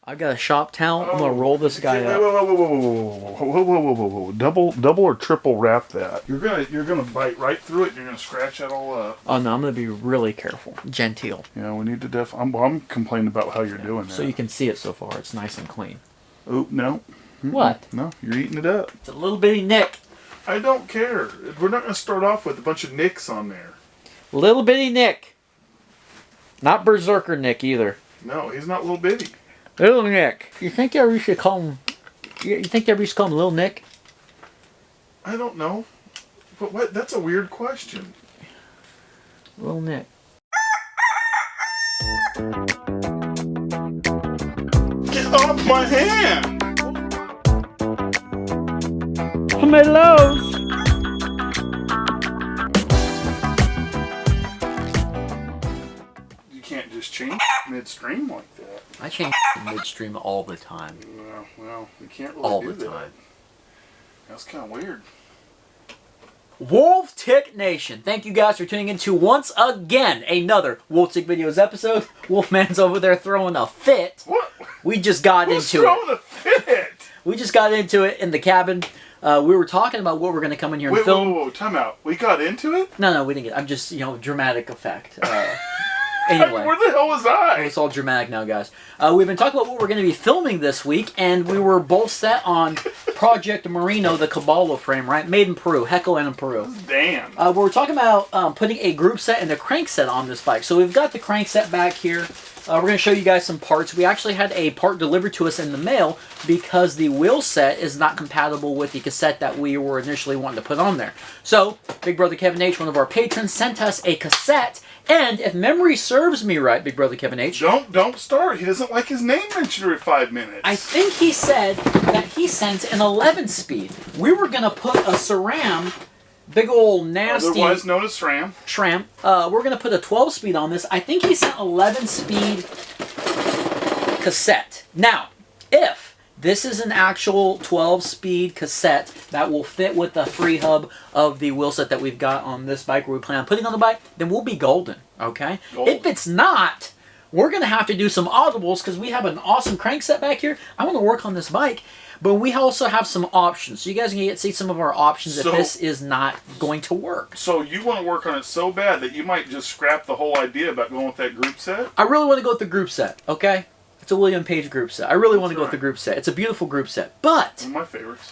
I got a shop towel. I'm gonna roll this guy up. Whoa. Double or triple wrap that. You're gonna bite right through it and you're gonna scratch that all up. Oh no, I'm gonna be really careful. Genteel. Yeah, we need to I'm complaining about how you're doing that. So you can see it so far. It's nice and clean. Oh, no. What? No, you're eating it up. It's a little bitty nick. I don't care. We're not gonna start off with a bunch of nicks on there. Little bitty nick. Not Berserker Nick either. No, he's not little bitty. Little Nick. You think everybody should call him? You think everybody should call him Little Nick? I don't know. But what? That's a weird question. Little Nick. Get off my hand! Tomatoes. You can't just change midstream like that. I change midstream all the time. Well, you can't really All do the that. time. That's kind of weird. Wolf Tick Nation, thank you guys for tuning in to once again another Wolf Tick Videos episode. Wolfman's over there throwing a fit. What? We just got Who's into throwing a fit? We just got into it in the cabin. We were talking about what we're going to come in here and film. Whoa, time out. We got into it? No, we didn't get. I'm just, dramatic effect. Anyway, where the hell was I? it's all dramatic now, guys. We've been talking about what we're going to be filming this week, and we were both set on Project Marino the Cabala frame, right? Made in Peru, Heckle and in Peru. Damn. We were talking about putting a group set and a crankset on this bike. So we've got the crankset back here. We're going to show you guys some parts. We actually had a part delivered to us in the mail because the wheel set is not compatible with the cassette that we were initially wanting to put on there. So, Big Brother Kevin H., one of our patrons, sent us a cassette. And if memory serves me right, Big Brother Kevin H. Don't start. He doesn't like his name mentioned every 5 minutes. I think he said that he sent an 11-speed. We were going to put a Sram, big old nasty... Otherwise known as Sram. Sram. We're going to put a 12-speed on this. I think he sent 11-speed cassette. Now, if this is an actual 12-speed cassette that will fit with the free hub of the wheel set that we've got on this bike where we plan on putting on the bike, then we'll be golden, okay? Golden. If it's not, we're going to have to do some audibles because we have an awesome crankset back here. I want to work on this bike, but we also have some options. So you guys can get to see some of our options if this is not going to work. So you want to work on it so bad that you might just scrap the whole idea about going with that group set? I really want to go with the group set, okay? It's a William Page group set. I really want to go with the group set. It's a beautiful group set, but one of my favorites.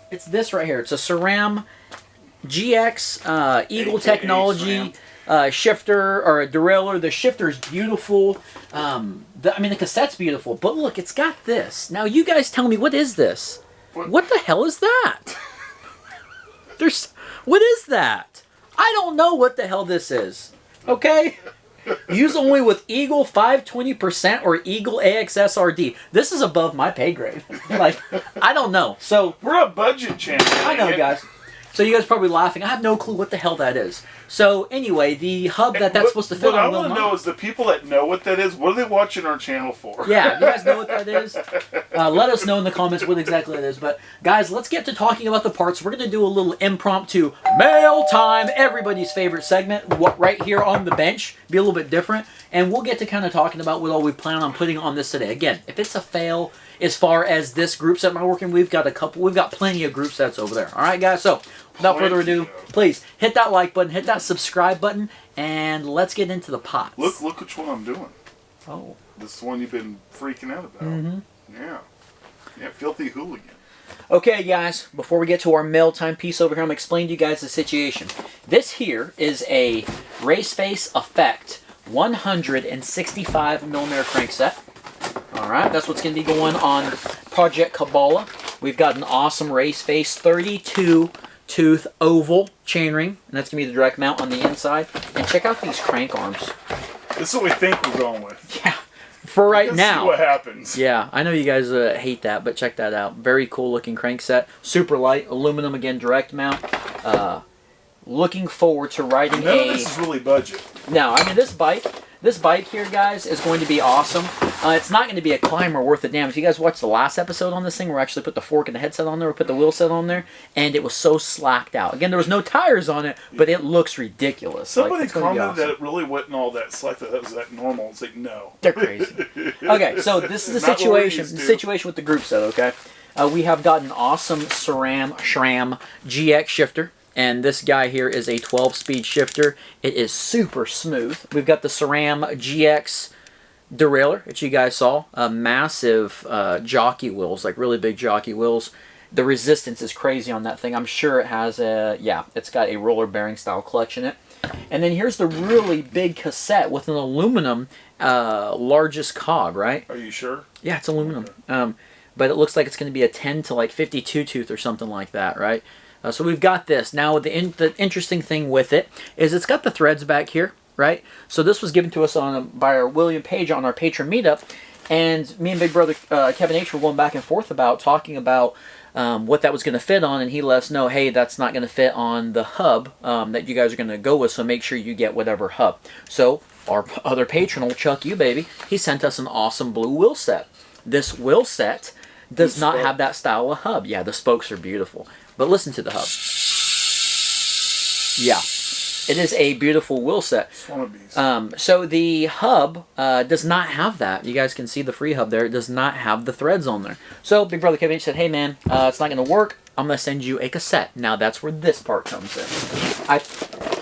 It's this right here. It's a Sram GX Eagle AKA Technology shifter or a derailleur. The shifter is beautiful. The cassette's beautiful, but look, it's got this. Now, you guys tell me, what is this? What the hell is that? What is that? I don't know what the hell this is. Okay. Use only with Eagle 520% or Eagle AXSRD. This is above my pay grade. Like, I don't know. So we're a budget channel. I know, guys. So you guys are probably laughing. I have no clue what the hell that is. So anyway, the hub that's supposed to fit on. What I want to know is the people that know what that is, what are they watching our channel for? Yeah, you guys know what that is? Let us know in the comments what exactly it is. But guys, let's get to talking about the parts. We're going to do a little impromptu mail time, everybody's favorite segment, right here on the bench. Be a little bit different. And we'll get to kind of talking about what all we plan on putting on this today. Again, if it's a fail as far as this group set not working, we've got plenty of group sets over there. All right, guys? So without further ado, please hit that like button, hit that subscribe button, and let's get into the pots. Look which one I'm doing. Oh. This is the one you've been freaking out about. Mm-hmm. Yeah, Filthy Hooligan. Okay, guys, before we get to our mail time piece over here, I'm going to explain to you guys the situation. This here is a Raceface Effect 165mm crankset. Alright, that's what's going to be going on Project Cabala. We've got an awesome Raceface 32-tooth oval chainring, and that's going to be the direct mount on the inside. And check out these crank arms. This is what we think we're going with. Yeah, for right now. See what happens. Yeah, I know you guys hate that, but check that out. Very cool looking crankset. Super light, aluminum again, direct mount. Looking forward to riding None of this is really budget. No, I mean this bike here, guys, is going to be awesome. It's not going to be a climber worth of damn. If you guys watched the last episode on this thing, where we actually put the fork and the headset on there, we put the wheel set on there, and it was so slacked out. Again, there was no tires on it, but it looks ridiculous. Somebody like, commented awesome. that it really wasn't all that slack, that was that normal. It's like, no. They're crazy. Okay, so this is the situation. The situation with the group set, okay? We have got an awesome Sram GX shifter. And this guy here is a 12-speed shifter. It is super smooth. We've got the Sram GX derailleur that you guys saw. Massive jockey wheels, like really big jockey wheels. The resistance is crazy on that thing. I'm sure it has a, yeah, it's got a roller bearing style clutch in it. And then here's the really big cassette with an aluminum largest cog, right? Are you sure? Yeah, it's aluminum. Okay. But it looks like it's going to be a 10 to like 52 tooth or something like that, right? So we've got this. Now, the interesting thing with it is it's got the threads back here, right? So this was given to us by our William Page on our Patron meetup, and me and Big Brother Kevin H were going back and forth about talking about what that was going to fit on, and he let us know, hey, that's not going to fit on the hub that you guys are going to go with, so make sure you get whatever hub. So our other patron, old Chuck You Baby, he sent us an awesome blue wheel set. This wheel set does not have that style of hub. Yeah, the spokes are beautiful. But listen to the hub. Yeah, it is a beautiful wheel set. So the hub does not have that. You guys can see the free hub there. It does not have the threads on there. So Big Brother Kevin said, hey man, it's not going to work. I'm going to send you a cassette. Now that's where this part comes in.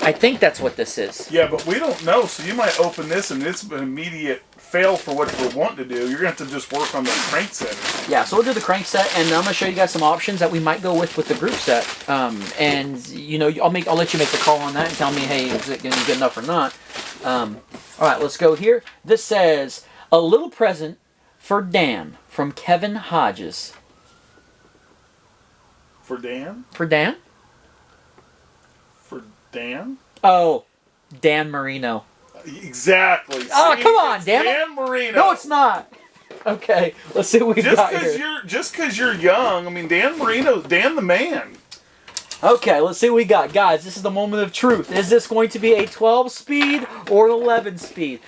I think that's what this is. Yeah, but we don't know. So you might open this and it's an immediate fail for what we're wanting to do. You're going to have to just work on the crankset. Yeah, so we'll do the crankset, and I'm going to show you guys some options that we might go with the group set. And you know, I'll let you make the call on that and tell me, hey, is it going to be good enough or not? All right, let's go here. This says a little present for Dan from Kevin Hodges. For Dan? For Dan? For Dan? Oh, Dan Marino. Exactly. Oh, come on, damn it. Dan Marino. No, it's not. Okay, let's see what we got here. Just because you're young, I mean, Dan Marino's Dan the man. Okay, let's see what we got. Guys, this is the moment of truth. Is this going to be a 12-speed or an 11-speed?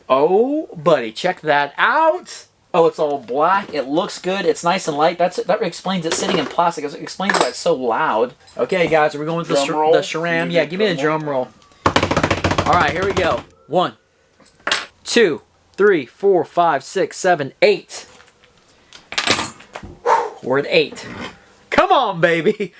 Oh, buddy, check that out. Oh, it's all black. It looks good. It's nice and light. That explains it sitting in plastic. It explains why it's so loud. Okay, guys, are we going with the Sram? Yeah, give me the drum roll. All right, here we go. 1, 2, 3, 4, 5, 6, 7, 8. We're at 8. Come on, baby.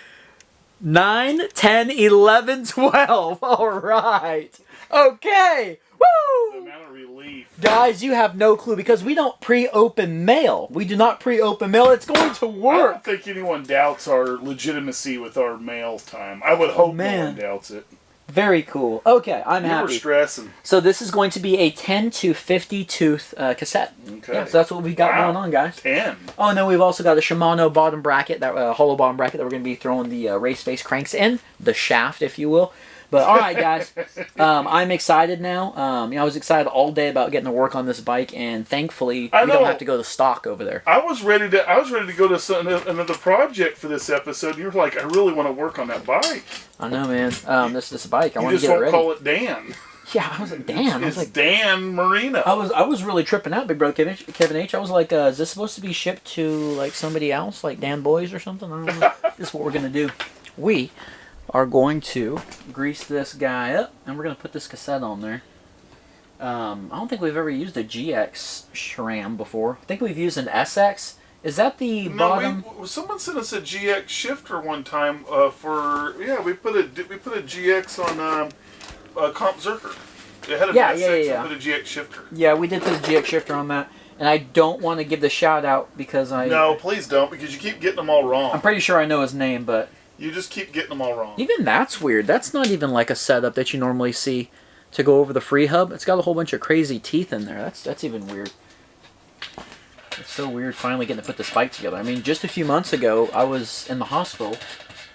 9, 10, 11, 12. All right. Okay. Woo! The amount of relief. Guys, you have no clue because we don't pre-open mail. We do not pre-open mail. It's going to work. I don't think anyone doubts our legitimacy with our mail time. I would hope no one doubts it. Very cool. Okay, I'm happy. You were stressing. So this is going to be a 10 to 50 tooth cassette. Okay. Yeah, so that's what we've got going on, guys. 10. Oh, and then we've also got a Shimano bottom bracket, that hollow bottom bracket that we're going to be throwing the Raceface cranks in, the shaft, if you will. But all right, guys, I'm excited now. I was excited all day about getting to work on this bike, and thankfully we don't have to go to stock over there. I was ready to go to another project for this episode. You were like, I really want to work on that bike. I know, man. This bike, I want to get it ready. You just won't call it Dan. Yeah, I was like, Dan. It's Dan Marino. I was really tripping out, Big Brother Kevin H. I was like, is this supposed to be shipped to like somebody else, like Dan Boys or something? I don't know. This is what we're gonna do. We are going to grease this guy up, and we're going to put this cassette on there. I don't think we've ever used a GX SRAM before. I think we've used an SX. Is that the bottom? Someone sent us a GX shifter one time we put a GX on Comp Zerker. It had an SX and put a GX shifter. Yeah, we did put a GX shifter on that. And I don't want to give the shout out because No, please don't, because you keep getting them all wrong. I'm pretty sure I know his name, but you just keep getting them all wrong. Even that's weird. That's not even like a setup that you normally see to go over the free hub. It's got a whole bunch of crazy teeth in there. That's even weird. It's so weird finally getting to put this bike together. I mean, just a few months ago, I was in the hospital.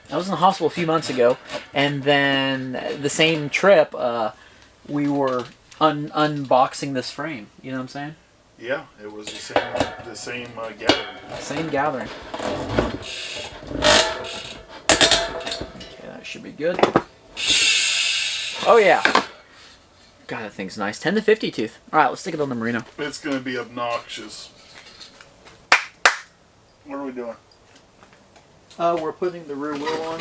I was in the hospital a few months ago, and then the same trip, we were unboxing this frame. You know what I'm saying? Yeah, it was the same gathering. Same gathering. Okay, that should be good. Oh yeah. God, that thing's nice. 10 to 50 tooth. All right, let's stick it on the Marino. It's going to be obnoxious. What are we doing? We're putting the rear wheel on.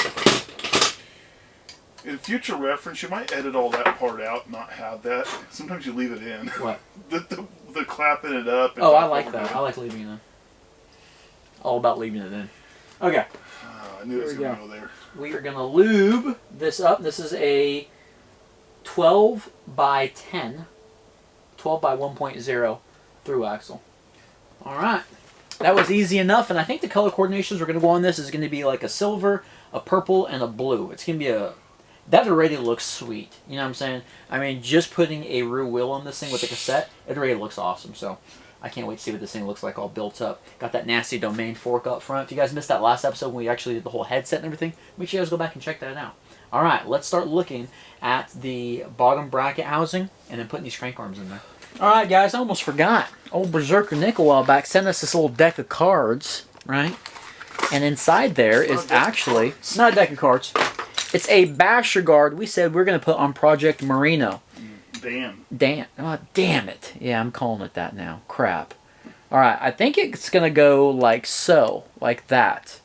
In future reference, you might edit all that part out and not have that. Sometimes you leave it in. What? The clapping it up. And oh, I like that. I like leaving it in. All about leaving it in. Okay. I knew it was going to go there. We are going to lube this up. This is a 12 by 10, 12 by 1.0 through axle. All right. That was easy enough, and I think the color coordinations we're going to go on this is going to be like a silver, a purple, and a blue. It's going to be a... That already looks sweet. You know what I'm saying? I mean, just putting a rear wheel on this thing with the cassette, it already looks awesome. So I can't wait to see what this thing looks like all built up. Got that nasty Domain fork up front. If you guys missed that last episode when we actually did the whole headset and everything, make sure you guys go back and check that out. All right, let's start looking at the bottom bracket housing and then putting these crank arms in there. All right, guys, I almost forgot. Old Berserker Nick a while back sent us this little deck of cards, right? And inside there is actually... It's not a deck of cards. It's a basher guard we said we're going to put on Project Marino. Damn. Oh, damn it. Yeah, I'm calling it that now. Crap. All right, I think it's going to go like so, like that.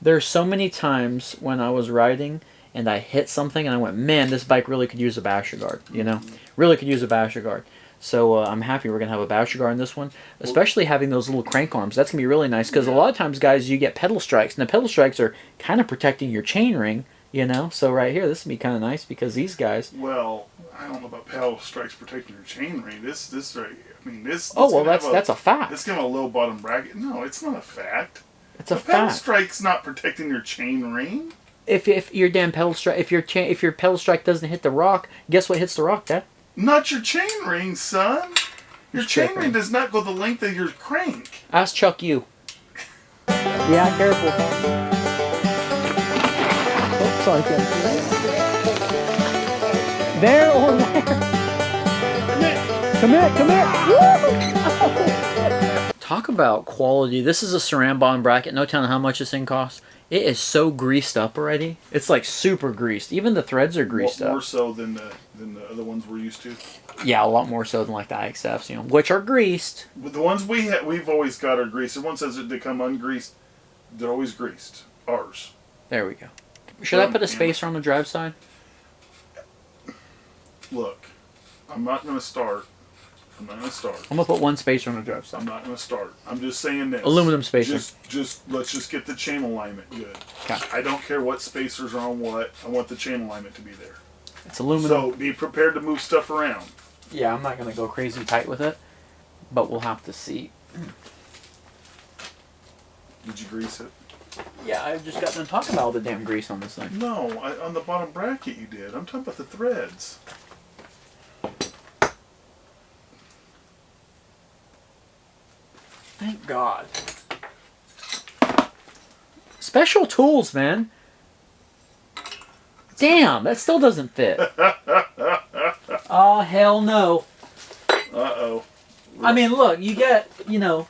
There's so many times when I was riding and I hit something and I went, man, this bike really could use a basher guard, you know? Really could use a basher guard. So I'm happy we're going to have a basher guard in this one, especially having those little crank arms. That's going to be really nice because a lot of times, guys, you get pedal strikes, and the pedal strikes are kind of protecting your chainring, you know? So right here, this would be kind of nice because these guys... Well, I don't know about pedal strikes protecting your chainring. This right, I mean, this... Oh, well, that's a fact. It's going to have a low bottom bracket. No, it's not a fact. It's a fact. Pedal strike's not protecting your chainring. If your damn pedal strike, if your pedal strike doesn't hit the rock, guess what hits the rock, Dad? Not your chainring, son. Your chainring does not go the length of your crank. Ask Chuck you. Yeah, careful. Oops, sorry, kid. There or there? Come here. Woo! Talk about quality. This is a Sram bottom bracket. No telling how much this thing costs. It is so greased up already. It's like super greased. Even the threads are greased up. More so than the other ones we're used to. Yeah, a lot more so than like the IXFs, you know, which are greased. But the ones we've always got are greased. If one says that they come ungreased, they're always greased. Ours. There we go. Should I put a spacer on the drive side? Look, I'm not going to start. I'm going to put one spacer on the drive side. I'm not going to start. I'm just saying this. Aluminum spacer. Let's just get the chain alignment good. Okay. I don't care what spacers are on what. I want the chain alignment to be there. It's aluminum. So be prepared to move stuff around. Yeah, I'm not going to go crazy tight with it, but we'll have to see. Did you grease it? Yeah, I just got done talking about all the damn grease on this thing. No, on the bottom bracket you did. I'm talking about the threads. Thank God. Special tools, man. Damn, that still doesn't fit. Oh, hell no. Uh-oh. I mean, look, you get, you know...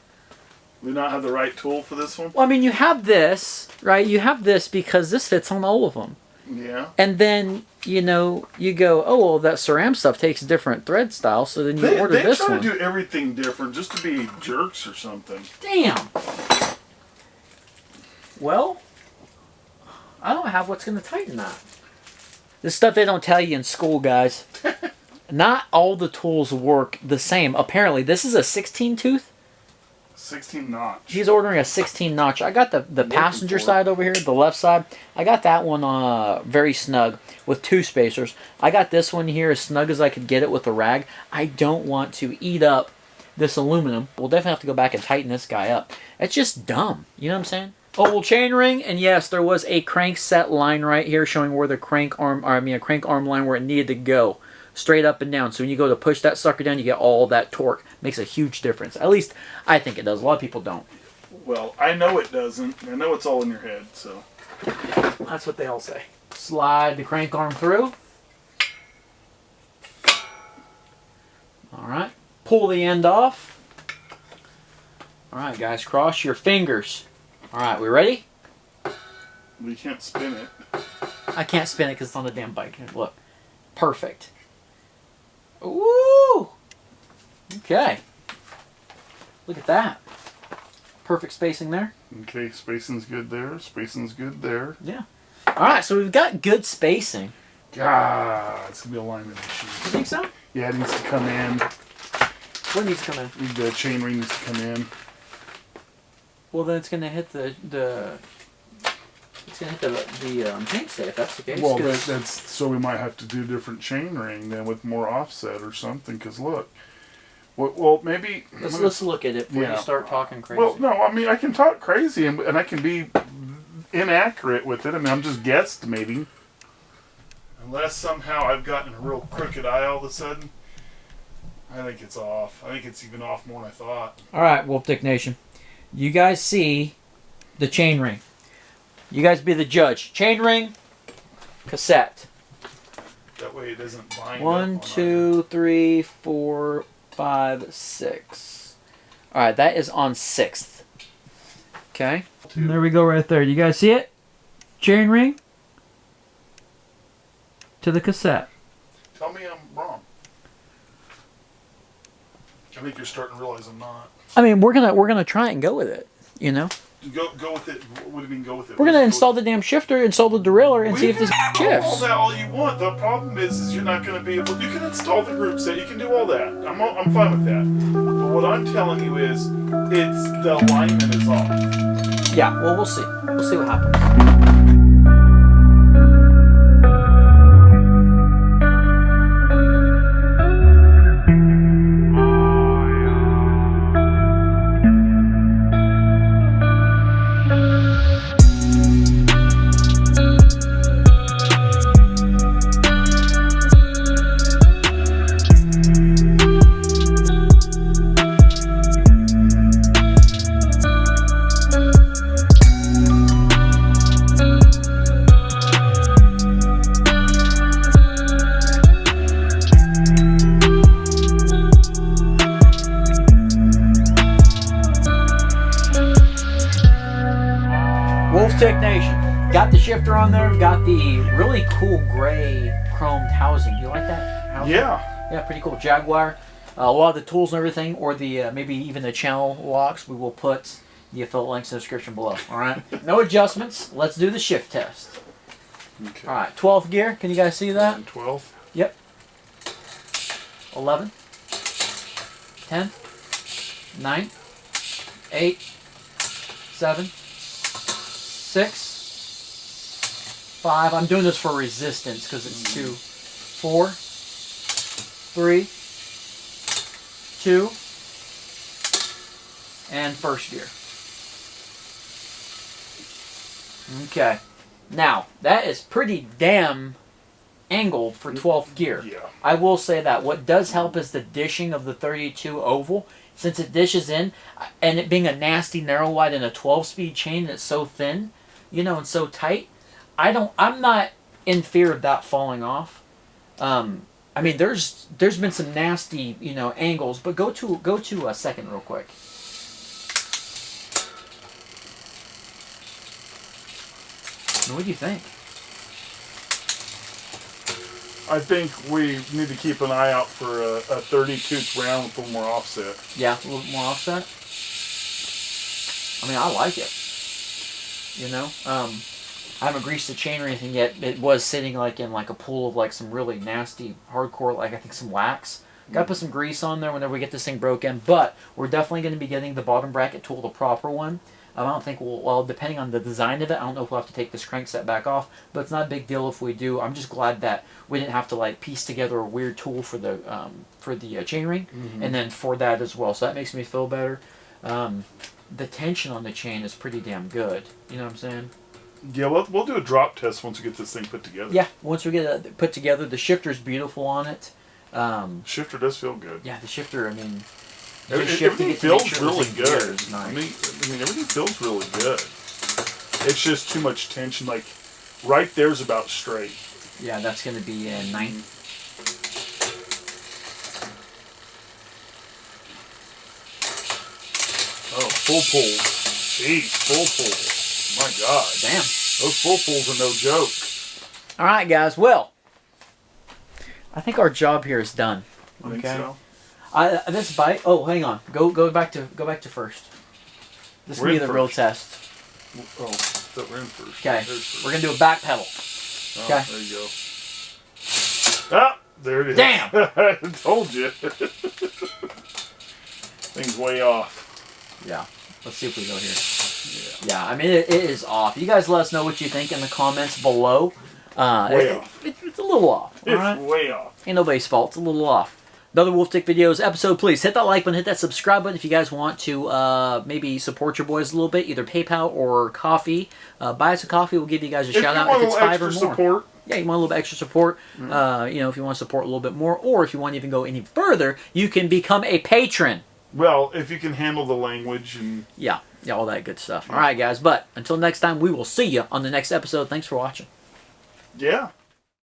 We not have the right tool for this one? Well, I mean, you have this, right? You have this because this fits on all of them. Yeah. And then, you know, you go, oh, well, that Sram stuff takes different thread style, so then you order this one. They try to do everything different just to be jerks or something. Damn. Well, I don't have what's going to tighten that. This stuff they don't tell you in school, guys. Not all the tools work the same. Apparently, this is a 16 tooth. 16 notch. He's ordering a 16 notch. I got the passenger side over here, the left side. I got that one very snug with 2 spacers. I got this one here as snug as I could get it with a rag. I don't want to eat up this aluminum. We'll definitely have to go back and tighten this guy up. It's just dumb. You know what I'm saying? Oh, well, chainring, and yes, there was a Crankset line right here showing where the crank arm line where it needed to go. Straight up and down. So when you go to push that sucker down, you get all that torque. Makes a huge difference. At least I think it does. A lot of people don't. Well, I know it doesn't. I know it's all in your head, so. That's what they all say. Slide the crank arm through. Alright. Pull the end off. Alright, guys. Cross your fingers. Alright, we ready? We can't spin it. I can't spin it because it's on the damn bike. Look. Perfect. Ooh! Okay. Look at that. Perfect spacing there. Okay, spacing's good there. Spacing's good there. Yeah. All right, so we've got good spacing. God, it's going to be a alignment issue. You think so? Yeah, it needs to come in. What needs to come in? The chainring needs to come in. Well, then it's going to hit the it's going to hit the crankset if that's the case. Well, that's so we might have to do different chainring then with more offset or something. Because look, well maybe let's look at it before you start talking crazy. Well, no, I mean I can talk crazy and I can be inaccurate with it. I mean I'm just guesstimating. Unless somehow I've gotten a real crooked eye all of a sudden, I think it's off. I think it's even off more than I thought. All right, Wolf Dick Nation, you guys see the chainring. You guys be the judge. Chainring, cassette. That way it doesn't bind. 1, 2, 3, 4, 5, 6. All right, that is on 6th. Okay. There we go right there. You guys see it? Chainring to the cassette. Tell me I'm wrong. I think you're starting to realize I'm not. I mean, we're gonna try and go with it. You know. Go with it. What do you mean go with it? We're gonna install the damn shifter, install the derailleur, and see if this all shifts. that all you want. The problem is you're not going to be able. You can install the group set. You can do all that. I'm fine with that. But what I'm telling you is, it's the alignment is off. Yeah. Well, we'll see. We'll see what happens. Got the shifter on there. Got the really cool gray chromed housing. Do you like that housing? Yeah. Yeah, pretty cool. Jagwire. A lot of the tools and everything, or the maybe even the channel locks, we will put the affiliate links in the description below. All right. No adjustments. Let's do the shift test. Okay. All right. 12th gear. Can you guys see that? 12. Yep. 11. 10. 9. 8. 7. 6. 5. I'm doing this for resistance because it's 2. 4. 3. 2. And first gear. Okay. Now, that is pretty damn angled for 12th gear. Yeah. I will say that. What does help is the dishing of the 32 oval. Since it dishes in, and it being a nasty narrow wide and a 12-speed chain that's so thin, you know, and so tight, I'm not in fear of that falling off. I mean, there's been some nasty, you know, angles, but go to a second real quick. What do you think? I think we need to keep an eye out for a 32th round with a little more offset. Yeah, a little more offset. I mean, I like it. You know, I haven't greased the chain or anything yet. It was sitting like in like a pool of like some really nasty, hardcore, like I think some wax. Got to put some grease on there whenever we get this thing broken. But we're definitely going to be getting the bottom bracket tool, the proper one. I don't think well, depending on the design of it, I don't know if we'll have to take this crankset back off, but it's not a big deal if we do. I'm just glad that we didn't have to like piece together a weird tool for the chainring, and then for that as well. So that makes me feel better. The tension on the chain is pretty damn good. You know what I'm saying? Yeah, we'll do a drop test once we get this thing put together. Yeah, once we get it put together, the shifter's beautiful on it. Shifter does feel good. Yeah, the shifter. I mean. Everything feels really good. Nice. I mean, everything feels really good. It's just too much tension. Like, right there's about straight. Yeah, that's going to be in 9. Oh, full pull. Jeez, full pull. My God. Damn. Those full pulls are no joke. All right, guys. Well, I think our job here is done. I think Okay. so. This bite. Oh, hang on. Go back to first. This is We're gonna be in the real first. test. Oh, I thought we're in first. Okay. There's first. We're gonna do a back pedal. Oh, Okay. there you go. Ah, there it is. Damn! I told you. Thing's way off. Yeah. Let's see if we go here. Yeah. I mean, it is off. You guys let us know what you think in the comments below. Way off. It's a little off. All It's right. way off. Ain't nobody's fault. It's a little off. Another Wolf Dick Videos episode, please hit that like button, hit that subscribe button if you guys want to maybe support your boys a little bit, either PayPal or coffee. Buy us a coffee, we'll give you guys a shout out if it's $5 or more. Support. Yeah, you want a little bit extra support. You know, if you want to support a little bit more, or if you want to even go any further, you can become a patron. Well, if you can handle the language and Yeah, all that good stuff. All right, guys, but until next time, we will see you on the next episode. Thanks for watching. yeah.